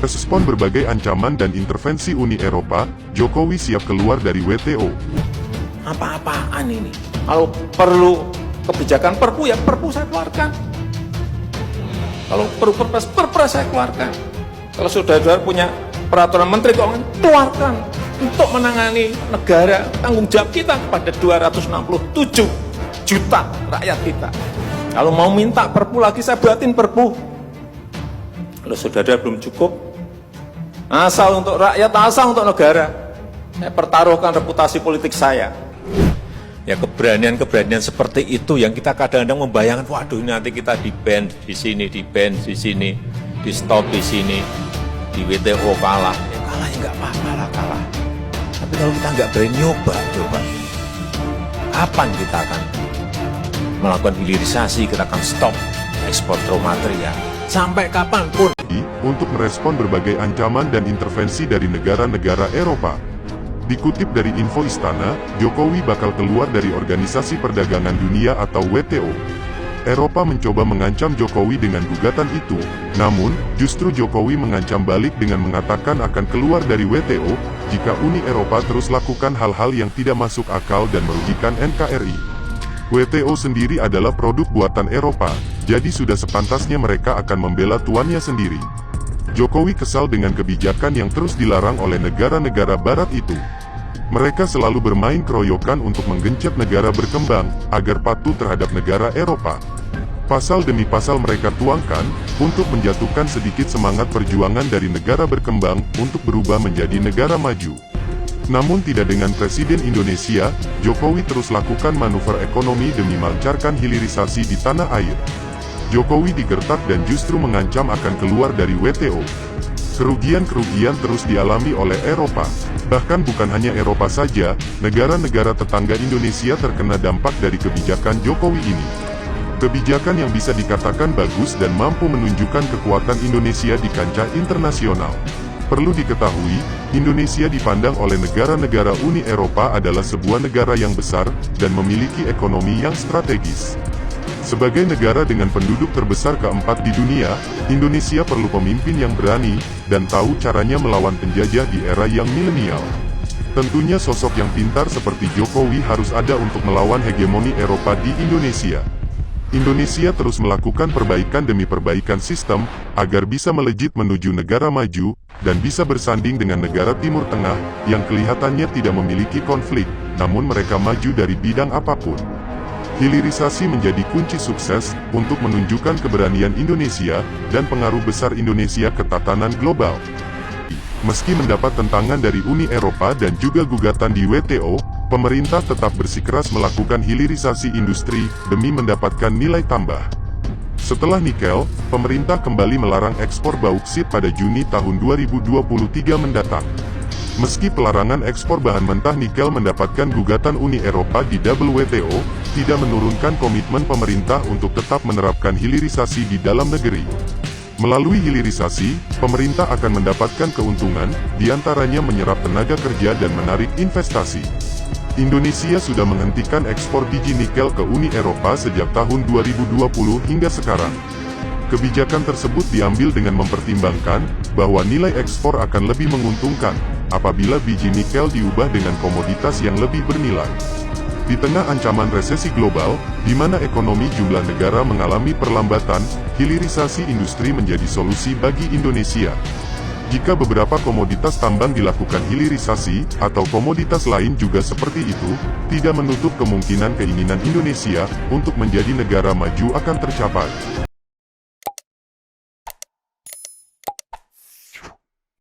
Merespon berbagai ancaman dan intervensi Uni Eropa, Jokowi siap keluar dari WTO. Apa-apaan ini? Kalau perlu kebijakan perpu, ya perpu saya keluarkan. Kalau perlu perpres saya keluarkan. Kalau saudara-saudara punya peraturan menteri keuangan, keluarkan untuk menangani negara, tanggung jawab kita kepada 267 juta rakyat kita. Kalau mau minta perpu lagi, saya buatin perpu. Kalau saudara belum cukup, asal untuk rakyat, asal untuk negara, saya pertaruhkan reputasi politik saya. Ya keberanian-keberanian seperti itu yang kita kadang-kadang membayangkan, waduh nanti kita di-ban di sini, di-ban di sini, di-stop di sini, di WTO kalah. Ya kalah ya nggak apa-apa lah kalah. Tapi kalau kita nggak berani nyoba, coba, kapan kita akan melakukan hilirisasi, kita akan stop ekspor raw material, sampai kapanpun. Untuk merespon berbagai ancaman dan intervensi dari negara-negara Eropa. Dikutip dari info Istana, Jokowi bakal keluar dari Organisasi Perdagangan Dunia atau WTO. Eropa mencoba mengancam Jokowi dengan gugatan itu, namun, justru Jokowi mengancam balik dengan mengatakan akan keluar dari WTO, jika Uni Eropa terus lakukan hal-hal yang tidak masuk akal dan merugikan NKRI. WTO sendiri adalah produk buatan Eropa, jadi sudah sepantasnya mereka akan membela tuannya sendiri. Jokowi kesal dengan kebijakan yang terus dilarang oleh negara-negara barat itu. Mereka selalu bermain keroyokan untuk menggencet negara berkembang, agar patuh terhadap negara Eropa. Pasal demi pasal mereka tuangkan, untuk menjatuhkan sedikit semangat perjuangan dari negara berkembang, untuk berubah menjadi negara maju. Namun tidak dengan Presiden Indonesia, Jokowi terus lakukan manuver ekonomi demi melancarkan hilirisasi di tanah air. Jokowi digertak dan justru mengancam akan keluar dari WTO. Kerugian-kerugian terus dialami oleh Eropa. Bahkan bukan hanya Eropa saja, negara-negara tetangga Indonesia terkena dampak dari kebijakan Jokowi ini. Kebijakan yang bisa dikatakan bagus dan mampu menunjukkan kekuatan Indonesia di kancah internasional. Perlu diketahui, Indonesia dipandang oleh negara-negara Uni Eropa adalah sebuah negara yang besar, dan memiliki ekonomi yang strategis. Sebagai negara dengan penduduk terbesar keempat di dunia, Indonesia perlu pemimpin yang berani, dan tahu caranya melawan penjajah di era yang milenial. Tentunya sosok yang pintar seperti Jokowi harus ada untuk melawan hegemoni Eropa di Indonesia. Indonesia terus melakukan perbaikan demi perbaikan sistem, agar bisa melejit menuju negara maju, dan bisa bersanding dengan negara Timur Tengah, yang kelihatannya tidak memiliki konflik, namun mereka maju dari bidang apapun. Hilirisasi menjadi kunci sukses, untuk menunjukkan keberanian Indonesia, dan pengaruh besar Indonesia ke tatanan global. Meski mendapat tentangan dari Uni Eropa dan juga gugatan di WTO, pemerintah tetap bersikeras melakukan hilirisasi industri, demi mendapatkan nilai tambah. Setelah nikel, pemerintah kembali melarang ekspor bauksit pada Juni tahun 2023 mendatang. Meski pelarangan ekspor bahan mentah nikel mendapatkan gugatan Uni Eropa di WTO, tidak menurunkan komitmen pemerintah untuk tetap menerapkan hilirisasi di dalam negeri. Melalui hilirisasi, pemerintah akan mendapatkan keuntungan, diantaranya menyerap tenaga kerja dan menarik investasi. Indonesia sudah menghentikan ekspor biji nikel ke Uni Eropa sejak tahun 2020 hingga sekarang. Kebijakan tersebut diambil dengan mempertimbangkan, bahwa nilai ekspor akan lebih menguntungkan, apabila biji nikel diubah dengan komoditas yang lebih bernilai. Di tengah ancaman resesi global, di mana ekonomi jumlah negara mengalami perlambatan, hilirisasi industri menjadi solusi bagi Indonesia. Jika beberapa komoditas tambang dilakukan hilirisasi, atau komoditas lain juga seperti itu, tidak menutup kemungkinan keinginan Indonesia untuk menjadi negara maju akan tercapai.